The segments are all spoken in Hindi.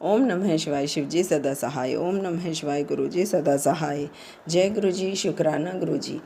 ओम नमः शिवाय। शिव जी सदा सहाय। ओम नमः शिवाय। गुरु जी सदा सहाय। जय गुरु जी। शुक्राना गुरु जी।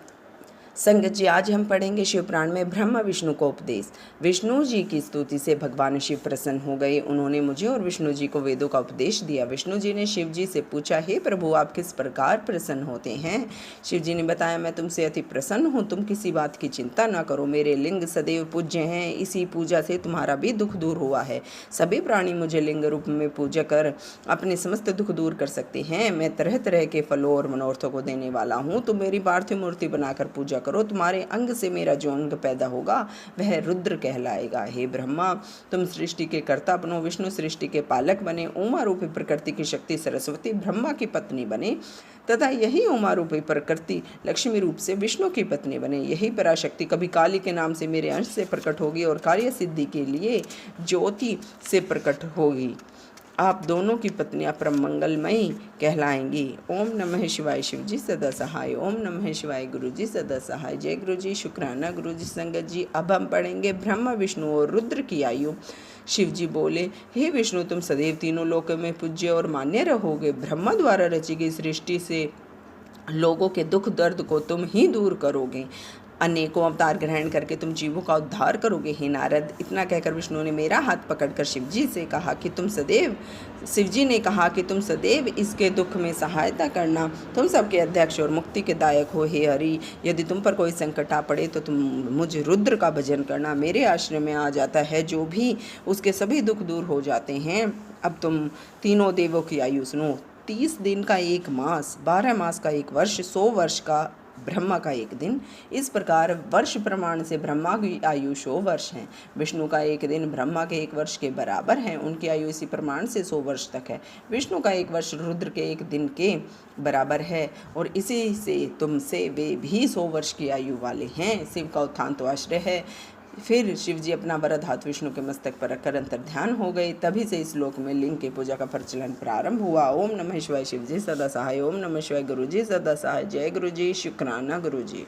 संगत जी, आज हम पढ़ेंगे शिव पुराण में ब्रह्मा विष्णु को उपदेश। विष्णु जी की स्तुति से भगवान शिव प्रसन्न हो गए। उन्होंने मुझे और विष्णु जी को वेदों का उपदेश दिया। विष्णु जी ने शिव जी से पूछा, हे प्रभु, आप किस प्रकार प्रसन्न होते हैं? शिव जी ने बताया, मैं तुमसे अति प्रसन्न हूँ। तुम किसी बात की चिंता न करो। मेरे लिंग सदैव पूज्य हैं। इसी पूजा से तुम्हारा भी दुख दूर हुआ है। सभी प्राणी मुझे लिंग रूप में पूजा कर अपने समस्त दुख दूर कर सकते हैं। मैं तरह तरह के फलों और मनोरथों को देने वाला हूँ। तुम मेरी पार्थिव मूर्ति बनाकर पूजा करो। तुम्हारे अंग से मेरा जो अंग पैदा होगा वह रुद्र कहलाएगा। हे ब्रह्मा, तुम सृष्टि के कर्ता बनो। विष्णु सृष्टि के पालक बने। उमा रूपी प्रकृति की शक्ति सरस्वती ब्रह्मा की पत्नी बने तथा यही उमा रूपी प्रकृति लक्ष्मी रूप से विष्णु की पत्नी बने। यही पराशक्ति कभी काली के नाम से मेरे अंश से प्रकट होगी और कार्य सिद्धि के लिए ज्योति से प्रकट होगी। आप दोनों की पत्नियां परम मंगलमयी कहलाएंगी। ओम नमः शिवाय। शिव जी सदा सहाय। ओम नमः शिवाय। गुरु जी सदा सहाय। जय गुरु जी। शुक्राना गुरु जी। संगत जी, अब हम पढ़ेंगे ब्रह्मा विष्णु और रुद्र की आयु। शिव जी बोले, हे विष्णु, तुम सदैव तीनों लोकों में पूज्य और मान्य रहोगे। ब्रह्मा द्वारा रची गई सृष्टि से लोगों के दुख दर्द को तुम ही दूर करोगे। अनेकों अवतार ग्रहण करके तुम जीवों का उद्धार करोगे। हे नारद, इतना कहकर विष्णु ने मेरा हाथ पकड़कर शिव जी ने कहा कि तुम सदैव इसके दुख में सहायता करना। तुम सबके अध्यक्ष और मुक्ति के दायक हो। हे हरि, यदि तुम पर कोई संकट आ पड़े तो तुम मुझ रुद्र का भजन करना। मेरे आश्रय में आ जाता है जो भी, उसके सभी दुख दूर हो जाते हैं। अब तुम तीनों देवों की आयु सुनो। 30 दिन का एक मास, 12 मास का एक वर्ष, 100 वर्ष का ब्रह्मा का एक दिन। इस प्रकार वर्ष प्रमाण से ब्रह्मा की आयु 100 वर्ष है। विष्णु का एक दिन ब्रह्मा के एक वर्ष के बराबर है। उनकी आयु इसी प्रमाण से 100 वर्ष तक है। विष्णु का एक वर्ष रुद्र के एक दिन के बराबर है और इसी से तुमसे वे भी 100 वर्ष की आयु वाले हैं। शिव का उत्थान तो आश्रय है। फिर शिव जी अपना वरद हाथ विष्णु के मस्तक पर रखकर अंतर ध्यान हो गए। तभी से इस लोक में लिंग की पूजा का प्रचलन प्रारंभ हुआ। ओम नमः शिवाय। शिव जी सदा सहाय। ओम नमः शिवाय। गुरु जी सदा सहाय। जय गुरु जी। शुक्राना गुरु जी।